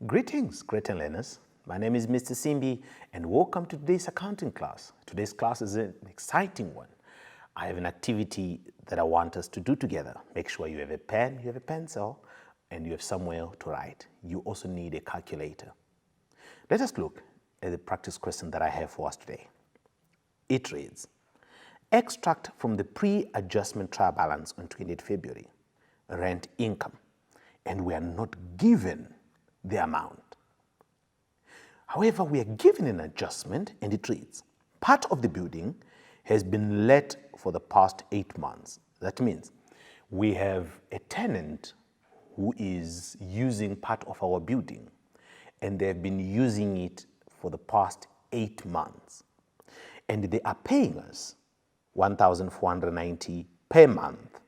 Greetings, great learners. My name is Mr. Simbi and welcome to today's accounting class. Today's class is an exciting one. I have an activity that I want us to do together. Make sure you have a pen, you have a pencil, and you have somewhere to write. You also need a calculator. Let us look at the practice question that I have for us today. It reads, extract from the pre-adjustment trial balance on 28 February, rent income, and we are not given the amount. However, we are given an adjustment and it reads, part of the building has been let for the past 8 months. That means we have a tenant who is using part of our building and they've been using it for the past 8 months. And they are paying us 1,490 per month.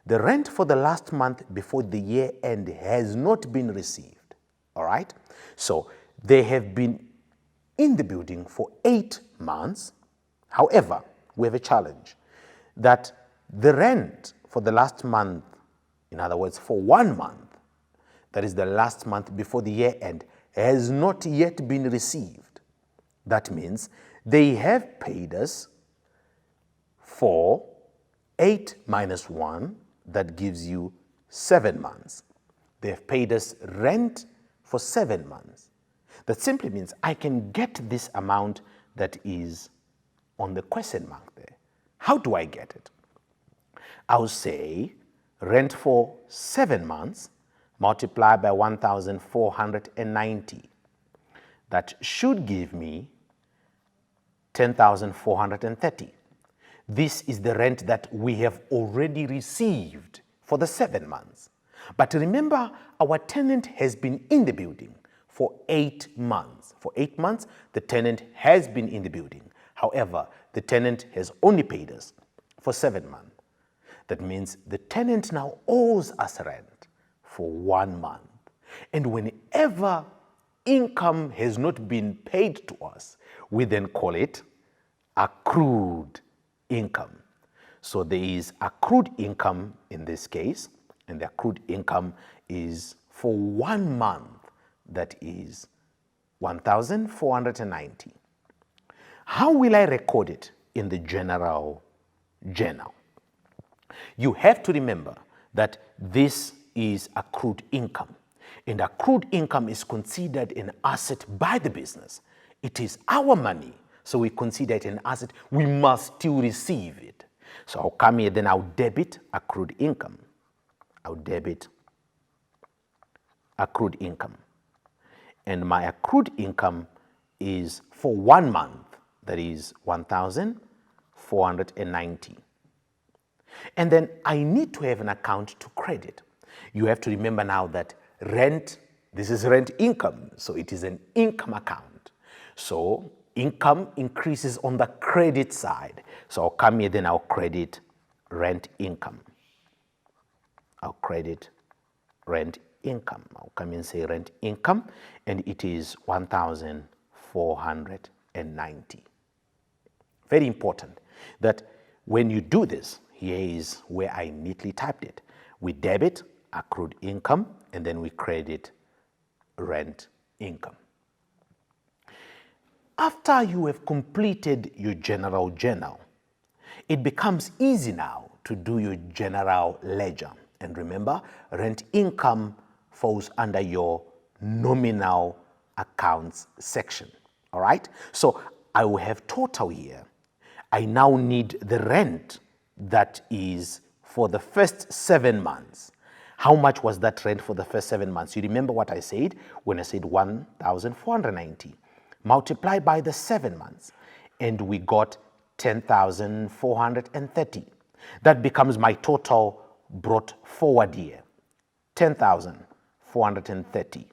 The rent for the last month before the year end has not been received, all right? So they have been in the building for 8 months. However, we have a challenge that the rent for the last month, in other words, for 1 month, that is the last month before the year end, has not yet been received. That means they have paid us for 8 minus 1, that gives you 7 months. They have paid us rent for 7 months. That simply means I can get this amount that is on the question mark there. How do I get it? I'll say rent for 7 months multiplied by 1,490. That should give me 10,430. This is the rent that we have already received for the 7 months. But remember, our tenant has been in the building for 8 months. For 8 months, the tenant has been in the building. However, the tenant has only paid us for 7 months. That means the tenant now owes us rent for 1 month. And whenever income has not been paid to us, we then call it accrued income. So there is accrued income in this case, and the accrued income is for 1 month, that is 1,490. How will I record it in the general journal? You have to remember that this is accrued income, and accrued income is considered an asset by the business. It is our money, so we consider it an asset. We must still receive it. So I'll come here, then I'll debit accrued income. I'll debit accrued income. And my accrued income is for 1 month, that is 1,490. And then I need to have an account to credit. You have to remember now that rent, this is rent income, so it is an income account. So income increases on the credit side. So I'll come here, then I'll credit rent income. I'll credit rent income. I'll come and say rent income, and it is 1,490. Very important that when you do this, here is where I neatly typed it. We debit accrued income, and then we credit rent income. After you have completed your general journal, it becomes easy now to do your general ledger. And remember, rent income falls under your nominal accounts section. All right? So I will have total here. I now need the rent that is for the first 7 months. How much was that rent for the first 7 months? You remember what I said when I said 1,490. Multiply by the 7 months, and we got 10,430. That becomes my total brought forward here, 10,430.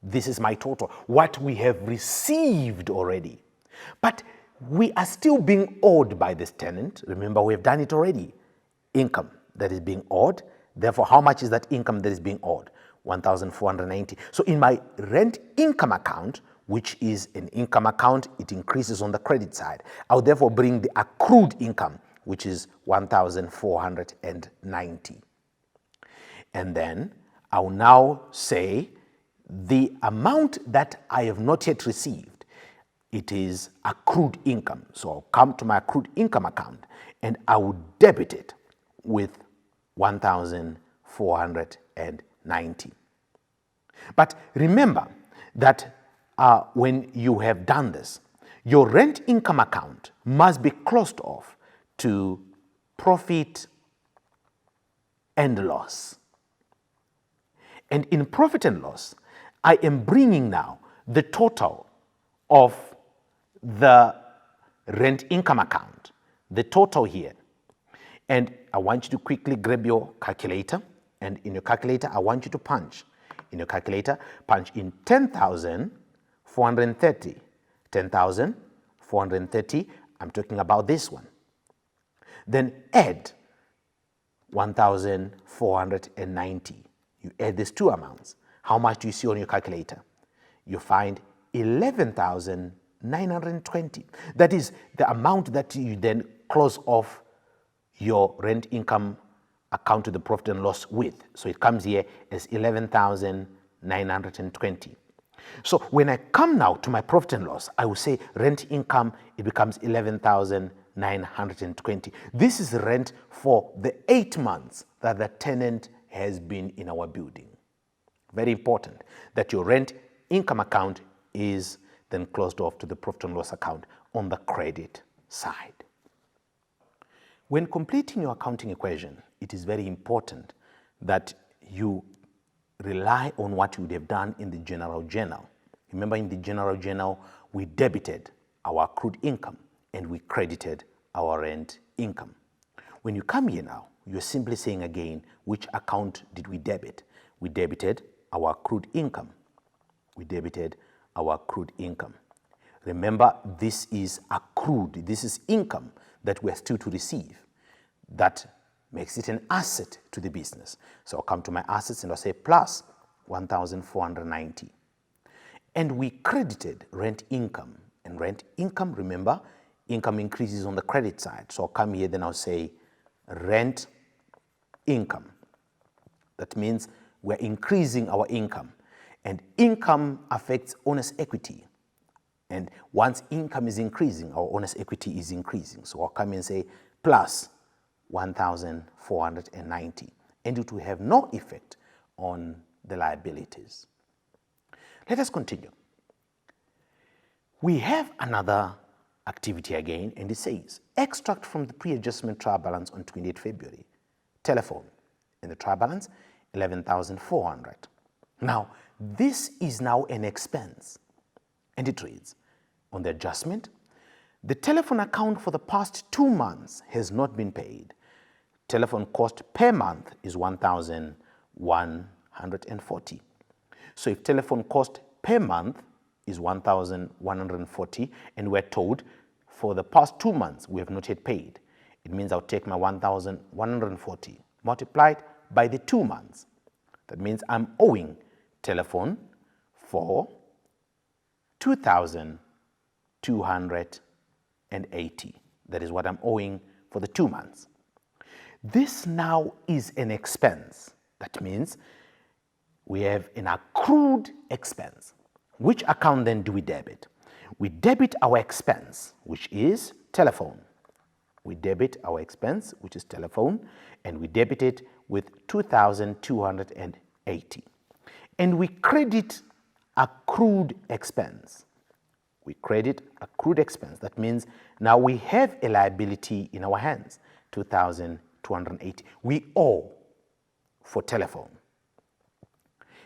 This is my total, what we have received already. But we are still being owed by this tenant. Remember, we have done it already. Income that is being owed. Therefore, how much is that income that is being owed? 1,490. So in my rent income account, which is an income account, it increases on the credit side. I'll therefore bring the accrued income, which is 1,490. And then I'll now say the amount that I have not yet received, it is accrued income. So I'll come to my accrued income account and I will debit it with 1,490. But remember that when you have done this, your rent income account must be closed off to profit and loss. And in profit and loss, I am bringing now the total of the rent income account, the total here. And I want you to quickly grab your calculator, and in your calculator, I want you to punch. In your calculator, punch in 10,430. 10,430, I'm talking about this one. Then add 1,490. You add these two amounts. How much do you see on your calculator? You find 11,920. That is the amount that you then close off your rent income account to the profit and loss with. So it comes here as 11,920. So when I come now to my profit and loss, I will say rent income, it becomes 11,920. This is rent for the 8 months that the tenant has been in our building. Very important that your rent income account is then closed off to the profit and loss account on the credit side. When completing your accounting equation, it is very important that you rely on what you would have done in the general journal. Remember, in the general journal, we debited our accrued income and we credited our rent income. When you come here now, you're simply saying again, which account did we debit? We debited our accrued income. We debited our accrued income. Remember, this is accrued. This is income that we're still to receive. That makes it an asset to the business. So I'll come to my assets and I'll say plus 1,490. And we credited rent income. And rent income, remember, income increases on the credit side. So I'll come here, then I'll say rent income. That means we're increasing our income. And income affects owner's equity. And once income is increasing, our owner's equity is increasing. So I'll come and say plus 1,490. And it will have no effect on the liabilities. Let us continue. We have another activity again, and it says, extract from the pre-adjustment trial balance on 28 February. Telephone. And the trial balance, 11,400. Now, this is now an expense. And it reads, on the adjustment, the telephone account for the past 2 months has not been paid. Telephone cost per month is 1,140. So if telephone cost per month is 1,140 and we're told for the past 2 months we have not yet paid, it means I'll take my 1,140 multiplied by the 2 months. That means I'm owing telephone for 2,280. That is what I'm owing for the 2 months. This now is an expense. That means we have an accrued expense. Which account then do we debit? We debit our expense, which is telephone. We debit our expense, which is telephone, and we debit it with 2,280. And we credit accrued expense. We credit accrued expense. That means now we have a liability in our hands, 2,280. We owe for telephone.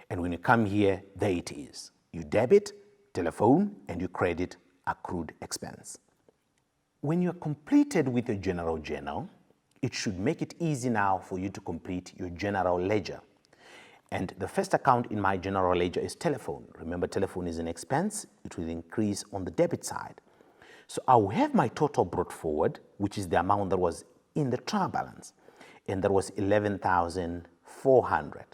And when you come here, there it is. You debit telephone and you credit accrued expense. When you're completed with your general journal, it should make it easy now for you to complete your general ledger. And the first account in my general ledger is telephone. Remember, telephone is an expense. It will increase on the debit side. So I will have my total brought forward, which is the amount that was in the trial balance. And that was 11,400.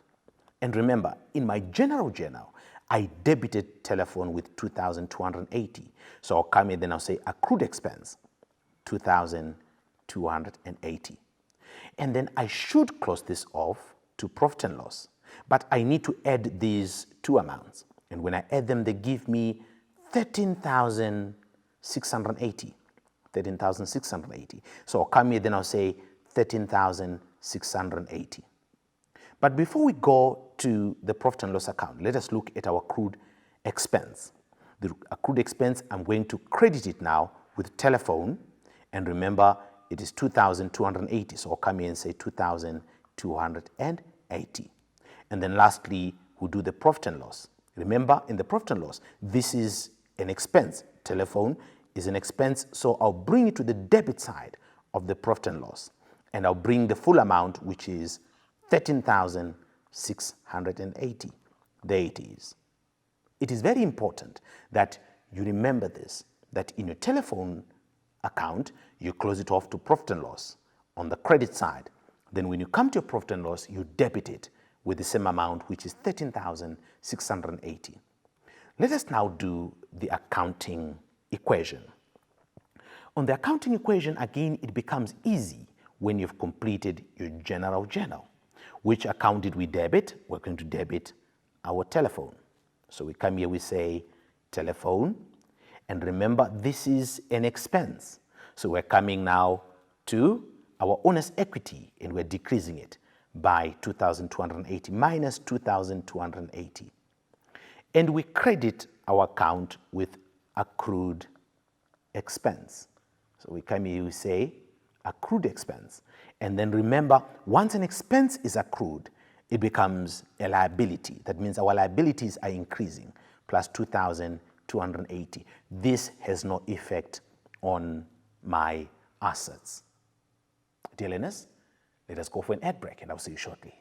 And remember, in my general journal, I debited telephone with 2,280. So I'll come in, then I'll say accrued expense, 2,280. And then I should close this off to profit and loss. But I need to add these two amounts. And when I add them, they give me 13,680. 13,680. So I'll come here, then I'll say 13,680. But before we go to the profit and loss account, let us look at our accrued expense. The accrued expense, I'm going to credit it now with telephone. And remember, it is 2,280. So I'll come here and say 2,280. And then lastly, we'll do the profit and loss. Remember, in the profit and loss, this is an expense. Telephone is an expense, so I'll bring it to the debit side of the profit and loss. And I'll bring the full amount, which is 13,680. There it is. It is very important that you remember this, that in your telephone account, you close it off to profit and loss on the credit side. Then when you come to your profit and loss, you debit it with the same amount, which is 13,680. Let us now do the accounting equation. On the accounting equation, again, it becomes easy when you've completed your general journal. Which account did we debit? We're going to debit our telephone. So we come here, we say telephone, and remember this is an expense. So we're coming now to our owner's equity and we're decreasing it by 2,280 minus 2,280. And we credit our account with accrued expense. So we come here, we say accrued expense. And then remember, once an expense is accrued, it becomes a liability. That means our liabilities are increasing, plus 2,280. This has no effect on my assets. Dear learners, let us go for an ad break and I'll see you shortly.